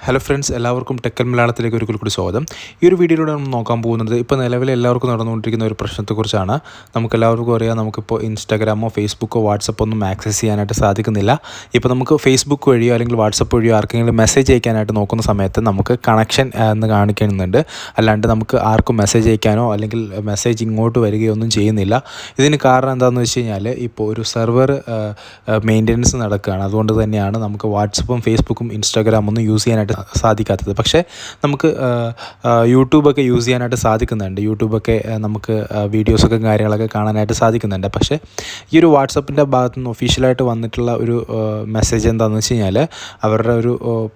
Hello friends, എല്ലാവർക്കും ടെക്കൽ മലയാളത്തിലേക്ക് ഒരിക്കൽ കൂടി സ്വാഗതം. ഈ ഒരു വീഡിയോയിലൂടെ നമ്മൾ നോക്കാൻ പോകുന്നത് ഇപ്പോൾ നിലവിൽ എല്ലാവർക്കും നടന്നുകൊണ്ടിരിക്കുന്ന ഒരു പ്രശ്നത്തെക്കുറിച്ചാണ്. നമുക്കെല്ലാവർക്കും അറിയാം, നമുക്കിപ്പോൾ ഇൻസ്റ്റാഗ്രാമോ ഫേസ്ബുക്കോ വാട്സപ്പോ ഒന്നും ആക്സസ് ചെയ്യാനായിട്ട് സാധിക്കുന്നില്ല. ഇപ്പോൾ നമുക്ക് ഫേസ്ബുക്ക് വഴിയോ അല്ലെങ്കിൽ വാട്സപ്പ് വഴിയോ ആർക്കെങ്കിലും മെസ്സേജ് അയക്കാനായിട്ട് നോക്കുന്ന സമയത്ത് നമുക്ക് കണക്ഷൻ എന്ന് കാണിക്കുന്നുണ്ട്. അല്ലാണ്ട് നമുക്ക് ആർക്കും മെസ്സേജ് അയക്കാനോ അല്ലെങ്കിൽ മെസ്സേജ് ഇങ്ങോട്ട് വരികയോ ഒന്നും ചെയ്യുന്നില്ല. ഇതിന് കാരണം എന്താണെന്ന് വെച്ച് കഴിഞ്ഞാൽ, ഇപ്പോൾ ഒരു സെർവർ മെയിൻ്റനൻസ് നടക്കുകയാണ്. അതുകൊണ്ട് തന്നെയാണ് നമുക്ക് വാട്സപ്പും ഫേസ്ബുക്കും ഇൻസ്റ്റാഗ്രാമൊന്നും യൂസ് ചെയ്യാനായിട്ട് സാധിക്കാത്തത്. പക്ഷേ നമുക്ക് യൂട്യൂബൊക്കെ യൂസ് ചെയ്യാനായിട്ട് സാധിക്കുന്നുണ്ട്. യൂട്യൂബൊക്കെ നമുക്ക് വീഡിയോസൊക്കെ കാര്യങ്ങളൊക്കെ കാണാനായിട്ട് സാധിക്കുന്നുണ്ട്. പക്ഷേ ഈ ഒരു വാട്സപ്പിൻ്റെ ഭാഗത്തു നിന്ന് ഒഫീഷ്യലായിട്ട് വന്നിട്ടുള്ള ഒരു മെസ്സേജ് എന്താണെന്ന് വെച്ച് കഴിഞ്ഞാൽ, അവരുടെ ഒരു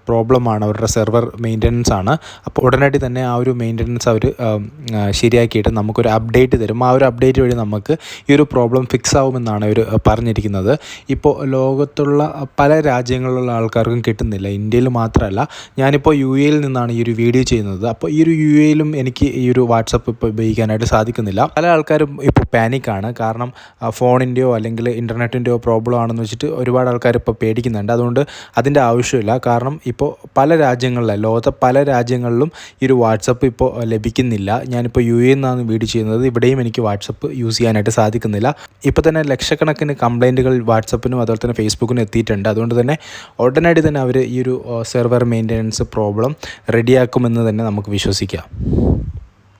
പ്രോബ്ലമാണ്, അവരുടെ സെർവർ മെയിൻ്റനൻസ് ആണ്. അപ്പോൾ ഉടനടി തന്നെ ആ ഒരു മെയിൻ്റനൻസ് അവർ ശരിയാക്കിയിട്ട് നമുക്കൊരു അപ്ഡേറ്റ് തരും. ആ ഒരു അപ്ഡേറ്റ് വഴി നമുക്ക് ഈ ഒരു പ്രോബ്ലം ഫിക്സ് ആവുമെന്നാണ് ഇവർ പറഞ്ഞിരിക്കുന്നത്. ഇപ്പോൾ ലോകത്തുള്ള പല രാജ്യങ്ങളിലുള്ള ആൾക്കാർക്കും കിട്ടുന്നില്ല, ഇന്ത്യയിൽ മാത്രമല്ല. ഞാനിപ്പോൾ യിൽ നിന്നാണ് ഈ ഒരു വീഡിയോ ചെയ്യുന്നത്. അപ്പോൾ ഈ ഒരു യിലും എനിക്ക് ഈ ഒരു വാട്സപ്പ് ഇപ്പോൾ ഉപയോഗിക്കാനായിട്ട് സാധിക്കുന്നില്ല. പല ആൾക്കാരും ഇപ്പോൾ പാനിക്കാണ്. കാരണം ഫോണിൻ്റെയോ അല്ലെങ്കിൽ ഇൻ്റർനെറ്റിൻ്റെയോ പ്രോബ്ലം ആണെന്ന് വെച്ചിട്ട് ഒരുപാട് ആൾക്കാർ ഇപ്പോൾ പേടിക്കുന്നുണ്ട്. അതുകൊണ്ട് അതിൻ്റെ ആവശ്യമില്ല. കാരണം ഇപ്പോൾ പല രാജ്യങ്ങളിലും, ലോകത്തെ പല രാജ്യങ്ങളിലും ഈ ഒരു വാട്സപ്പ് ഇപ്പോൾ ലഭിക്കുന്നില്ല. ഞാനിപ്പോൾ യിൽ നിന്നാണ് വീഡിയോ ചെയ്യുന്നത്. ഇവിടെയും എനിക്ക് വാട്സപ്പ് യൂസ് ചെയ്യാനായിട്ട് സാധിക്കുന്നില്ല. ഇപ്പോൾ തന്നെ ലക്ഷക്കണക്കിന് കംപ്ലൈൻറ്റുകൾ വാട്സപ്പിനും അതുപോലെ തന്നെ ഫേസ്ബുക്കിനും എത്തിയിട്ടുണ്ട്. അതുകൊണ്ട് തന്നെ ഉടനടി തന്നെ അവർ ഈ ഒരു സെർവർ മെയിൻ്റനൻസ് പ്രോബ്ലം റെഡിയാക്കുമെന്ന് തന്നെ നമുക്ക് വിശ്വസിക്കാം.